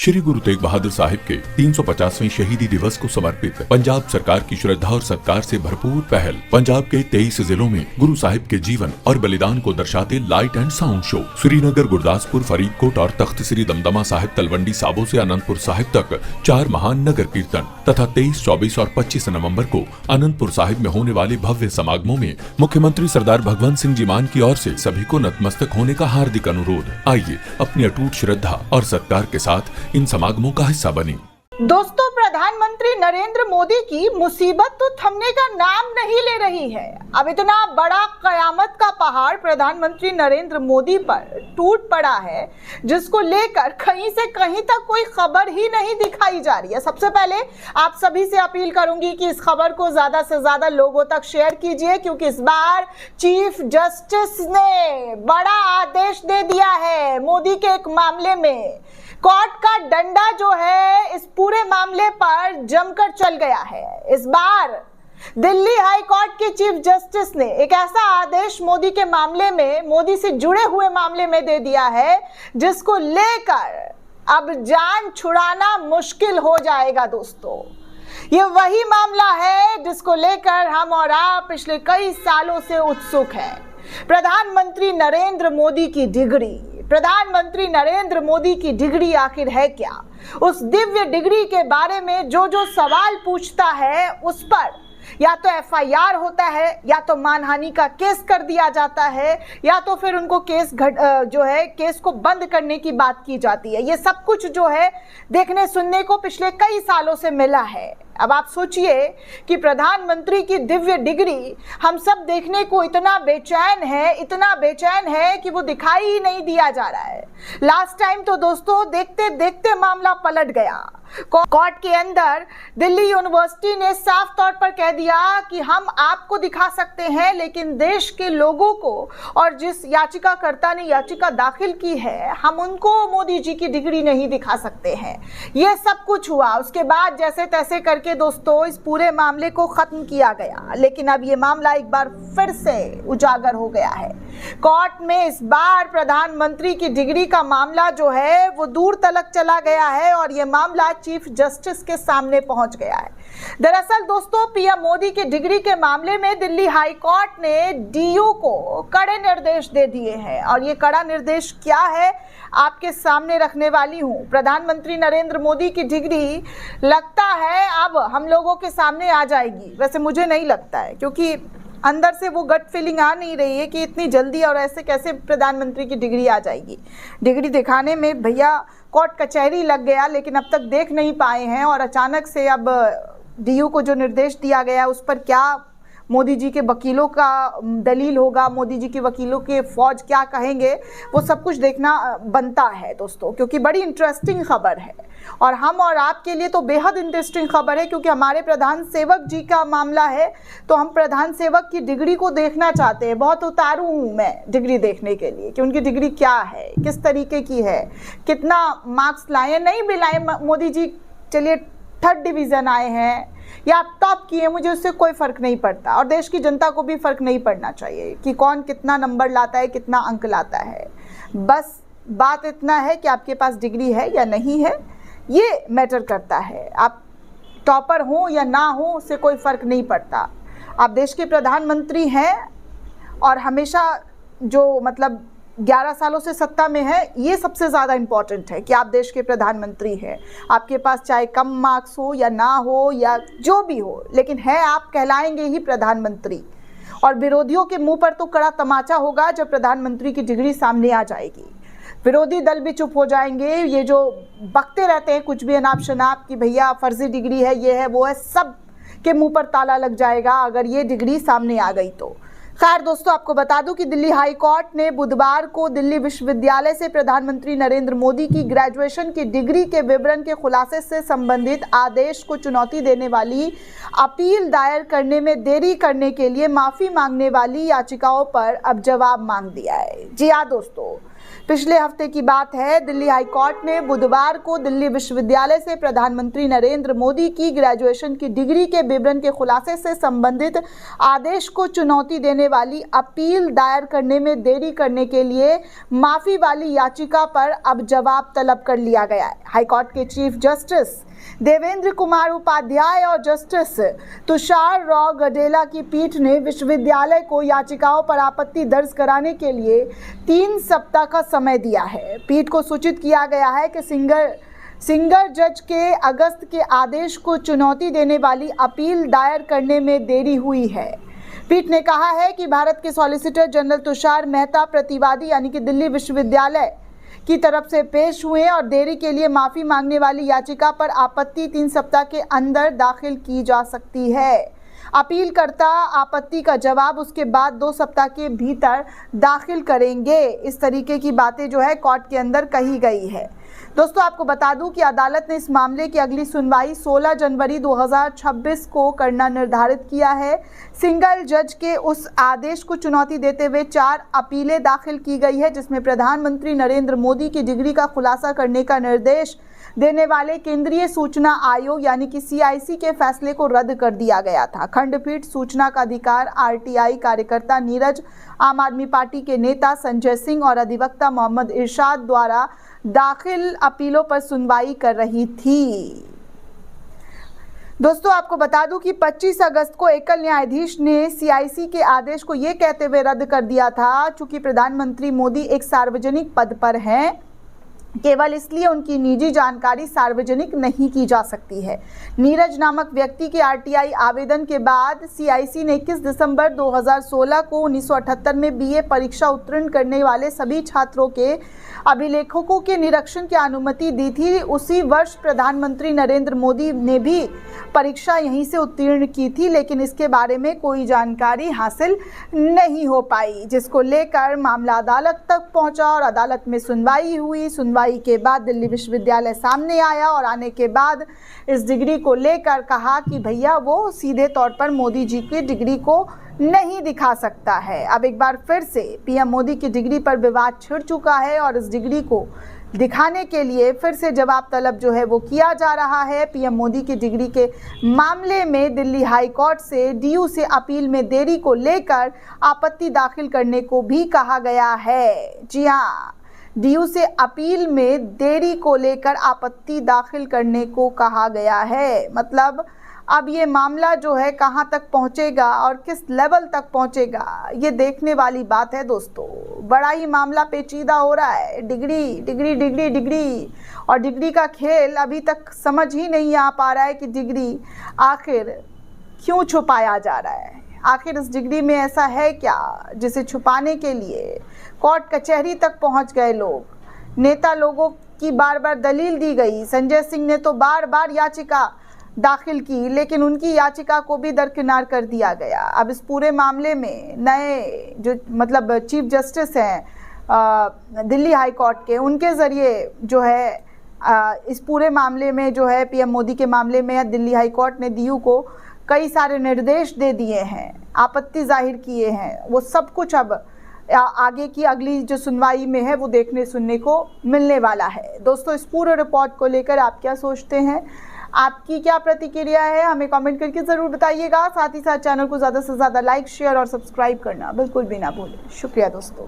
श्री गुरु तेग बहादुर साहिब के 350वें शहीदी दिवस को समर्पित पंजाब सरकार की श्रद्धा और सत्कार से भरपूर पहल। पंजाब के 23 जिलों में गुरु साहिब के जीवन और बलिदान को दर्शाते light and sound show Srinagar, Gurdaspur, Faridkot और तख्त श्री दमदमा साहिब, तलवंडी साबो से अनंतपुर साहिब तक 4 महान नगर कीर्तन तथा 23, 24 और 25 नवम्बर को अनंतपुर साहिब में होने वाले भव्य समागमों में मुख्यमंत्री सरदार भगवंत सिंह जी मान की ओर से सभी को नतमस्तक होने का हार्दिक अनुरोध। आइए अपनी अटूट श्रद्धा और सत्कार के साथ इन समागमों का हिस्सा बने। दोस्तों, प्रधानमंत्री नरेंद्र मोदी की मुसीबत तो थमने का नाम नहीं ले रही है। अब इतना बड़ा कयामत का पहाड़ प्रधानमंत्री नरेंद्र मोदी पर टूट पड़ा है, जिसको लेकर कहीं से कहीं तक कोई खबर ही नहीं दिखाई जा रही है। सबसे पहले आप सभी से अपील करूंगी कि इस खबर को ज्यादा से ज्यादा लोगों तक शेयर कीजिए, क्योंकि इस बार चीफ जस्टिस ने बड़ा आदेश दे दिया है मोदी के एक मामले में। कोर्ट का डंडा जो है इस पूरे मामले पर जमकर चल गया है। इस बार दिल्ली हाई कोर्ट के चीफ जस्टिस ने एक ऐसा आदेश मोदी के मामले में, मोदी से जुड़े हुए मामले में दे दिया है, जिसको लेकर अब जान छुड़ाना मुश्किल हो जाएगा। दोस्तों, ये वही मामला है जिसको लेकर हम और आप पिछले कई सालों से उत्सुक हैं। प्रधानमंत्री नरेंद्र मोदी की डिग्री, प्रधानमंत्री नरेंद्र मोदी की डिग्री आखिर है क्या? उस दिव्य डिग्री के बारे में जो जो सवाल पूछता है उस पर या तो एफआईआर होता है, या तो मानहानि का केस कर दिया जाता है, या तो फिर उनको केस को बंद करने की बात की जाती है। ये सब कुछ जो है देखने सुनने को पिछले कई सालों से मिला है। अब आप सोचिए कि प्रधानमंत्री की दिव्य डिग्री हम सब देखने को इतना बेचैन है कि वो दिखाई ही नहीं दिया जा रहा है। लास्ट टाइम तो दोस्तों देखते देखते मामला पलट गया। कोर्ट के अंदर दिल्ली यूनिवर्सिटी ने साफ तौर पर कह दिया कि हम आपको दिखा सकते हैं, लेकिन देश के लोगों को और जिस याचिकाकर्ता ने याचिका दाखिल की है, हम उनको मोदी जी की डिग्री नहीं दिखा सकते हैं। ये सब कुछ हुआ। उसके बाद जैसे तैसे करके दोस्तों इस पूरे मामले को खत्म किया गया, लेकिन अब ये मामला एक बार फिर से उजागर हो गया है। कोर्ट में इस बार प्रधानमंत्री की डिग्री का मामला जो है वो दूर तलक चला गया है और ये मामला चीफ जस्टिस के सामने पहुंच गया है। दरअसल दोस्तों, पीएम मोदी की डिग्री के मामले में दिल्ली हाई कोर्ट ने डीयू को कड़े निर्देश दे दिए हैं, और ये कड़ा निर्देश क्या है आपके सामने रखने वाली हूं। प्रधानमंत्री नरेंद्र मोदी की डिग्री लगता है अब हम लोगों के सामने आ जाएगी। वैसे मुझे नहीं लगता है, क्योंकि अंदर से वो गट फीलिंग आ नहीं रही है कि इतनी जल्दी और ऐसे कैसे प्रधानमंत्री की डिग्री आ जाएगी। डिग्री दिखाने में भैया कोर्ट कचहरी लग गया, लेकिन अब तक देख नहीं पाए हैं, और अचानक से अब डीयू को जो निर्देश दिया गया उस पर क्या मोदी जी के वकीलों का दलील होगा, मोदी जी के वकीलों के फौज क्या कहेंगे, वो सब कुछ देखना बनता है दोस्तों, क्योंकि बड़ी इंटरेस्टिंग खबर है। और हम और आपके लिए तो बेहद इंटरेस्टिंग खबर है, क्योंकि हमारे प्रधान सेवक जी का मामला है, तो हम प्रधान सेवक की डिग्री को देखना चाहते हैं। बहुत उतारू हूँ मैं डिग्री देखने के लिए कि उनकी डिग्री क्या है, किस तरीके की है, कितना मार्क्स लाए, नहीं भी लाए मोदी जी, चलिए 3rd डिवीज़न आए हैं या टॉप किए, मुझे उससे कोई फ़र्क नहीं पड़ता, और देश की जनता को भी फ़र्क नहीं पड़ना चाहिए कि कौन कितना नंबर लाता है, कितना अंक लाता है। बस बात इतना है कि आपके पास डिग्री है या नहीं है, ये मैटर करता है। आप टॉपर हो या ना हो, उससे कोई फ़र्क नहीं पड़ता। आप देश के प्रधानमंत्री हैं और हमेशा जो 11 सालों से सत्ता में है, ये सबसे ज़्यादा इम्पॉर्टेंट है कि आप देश के प्रधानमंत्री हैं। आपके पास चाहे कम मार्क्स हो या ना हो या जो भी हो, लेकिन है आप, कहलाएंगे ही प्रधानमंत्री। और विरोधियों के मुंह पर तो कड़ा तमाचा होगा जब प्रधानमंत्री की डिग्री सामने आ जाएगी। विरोधी दल भी चुप हो जाएंगे। ये जो बकते रहते हैं कुछ भी अनाप शनाप कि भैया फर्जी डिग्री है, ये है, वो है, सब के मुँह पर ताला लग जाएगा अगर ये डिग्री सामने आ गई तो। खैर दोस्तों, आपको बता दूं कि दिल्ली हाई कोर्ट ने बुधवार को दिल्ली विश्वविद्यालय से प्रधानमंत्री नरेंद्र मोदी की ग्रेजुएशन की डिग्री के विवरण के खुलासे से संबंधित आदेश को चुनौती देने वाली अपील दायर करने में देरी करने के लिए माफी मांगने वाली याचिकाओं पर अब जवाब मांग दिया है। जी हाँ दोस्तों, पिछले हफ्ते की बात है, दिल्ली हाईकोर्ट ने बुधवार को दिल्ली विश्वविद्यालय से प्रधानमंत्री नरेंद्र मोदी की ग्रेजुएशन की डिग्री के विवरण के खुलासे से संबंधित आदेश को चुनौती देने वाली अपील दायर करने में देरी करने के लिए माफी वाली याचिका पर अब जवाब तलब कर लिया गया है। हाईकोर्ट के चीफ जस्टिस देवेंद्र कुमार उपाध्याय और जस्टिस तुषार राव गडेला की पीठ ने विश्वविद्यालय को याचिकाओं पर आपत्ति दर्ज कराने के लिए 3 सप्ताह का समय दिया है। पीठ को सूचित किया गया है कि सिंगर जज के अगस्त के आदेश को चुनौती देने वाली अपील दायर करने में देरी हुई है। पीठ ने कहा है कि भारत के सॉलिसिटर जनरल तुषार मेहता प्रतिवादी यानी कि दिल्ली विश्वविद्यालय की तरफ से पेश हुए और देरी के लिए माफी मांगने वाली याचिका पर आपत्ति 3 सप्ताह के अंदर दाखिल की जा सकती है। अपीलकर्ता आपत्ति का जवाब उसके बाद 2 सप्ताह के भीतर दाखिल करेंगे। इस तरीके की बातें जो है कोर्ट के अंदर कही गई है। दोस्तों, आपको बता दूं कि अदालत ने इस मामले की अगली सुनवाई 16 जनवरी 2026 को करना निर्धारित किया है। सिंगल जज के उस आदेश को चुनौती देते हुए 4 अपीलें दाखिल की गई है, जिसमें प्रधानमंत्री नरेंद्र मोदी की डिग्री का खुलासा करने का निर्देश देने वाले केंद्रीय सूचना आयोग यानी कि CIC के फैसले को रद्द कर दिया गया था। खंडपीठ सूचना का अधिकार RTI कार्यकर्ता नीरज, आम आदमी पार्टी के नेता संजय सिंह और अधिवक्ता मोहम्मद इरशाद द्वारा दाखिल अपीलों पर सुनवाई कर रही थी। दोस्तों, आपको बता दूं कि 25 अगस्त को एकल न्यायाधीश ने CIC के आदेश को ये कहते हुए रद्द कर दिया था, चूंकि प्रधानमंत्री मोदी एक सार्वजनिक पद पर हैं, केवल इसलिए उनकी निजी जानकारी सार्वजनिक नहीं की जा सकती है। नीरज नामक व्यक्ति के RTI आवेदन के बाद CIC ने 21 दिसंबर 2016 को 1978 में BA परीक्षा उत्तीर्ण करने वाले सभी छात्रों के अभिलेखों के निरीक्षण की अनुमति दी थी। उसी वर्ष प्रधानमंत्री नरेंद्र मोदी ने भी परीक्षा यहीं से उत्तीर्ण की थी, लेकिन इसके बारे में कोई जानकारी हासिल नहीं हो पाई, जिसको लेकर मामला अदालत तक पहुंचा और अदालत में सुनवाई हुई। सुनवाई के बाद दिल्ली विश्वविद्यालय सामने आया और आने के बाद इस डिग्री को लेकर कहा कि भैया वो सीधे तौर पर मोदी जी की डिग्री को नहीं दिखा सकता है। अब एक बार फिर से PM मोदी की डिग्री पर विवाद छिड़ चुका है और इस डिग्री को दिखाने के लिए फिर से जवाब तलब जो है वो किया जा रहा है। PM मोदी की डिग्री के मामले में दिल्ली हाई कोर्ट से DU से अपील में देरी को लेकर आपत्ति दाखिल करने को भी कहा गया है। जी हाँ, DU से अपील में देरी को लेकर आपत्ति दाखिल करने को कहा गया है। मतलब अब ये मामला जो है कहाँ तक पहुँचेगा और किस लेवल तक पहुँचेगा, ये देखने वाली बात है। दोस्तों, बड़ा ही मामला पेचीदा हो रहा है। डिग्री डिग्री डिग्री डिग्री और डिग्री का खेल अभी तक समझ ही नहीं आ पा रहा है कि डिग्री आखिर क्यों छुपाया जा रहा है। आखिर इस डिग्री में ऐसा है क्या जिसे छुपाने के लिए कोर्ट कचहरी तक पहुंच गए लोग, नेता लोगों की बार बार दलील दी गई। संजय सिंह ने तो बार बार याचिका दाखिल की, लेकिन उनकी याचिका को भी दरकिनार कर दिया गया। अब इस पूरे मामले में नए जो मतलब चीफ जस्टिस हैं दिल्ली हाई कोर्ट के, उनके ज़रिए जो है इस पूरे मामले में जो है PM मोदी के मामले में दिल्ली हाई कोर्ट ने DU को कई सारे निर्देश दे दिए हैं, आपत्ति जाहिर किए हैं। वो सब कुछ अब आगे की अगली जो सुनवाई में है वो देखने सुनने को मिलने वाला है। दोस्तों, इस पूरे रिपोर्ट को लेकर आप क्या सोचते हैं, आपकी क्या प्रतिक्रिया है, हमें कमेंट करके ज़रूर बताइएगा। साथ ही साथ चैनल को ज़्यादा से ज़्यादा लाइक, शेयर और सब्सक्राइब करना बिल्कुल भी ना भूलें। शुक्रिया दोस्तों।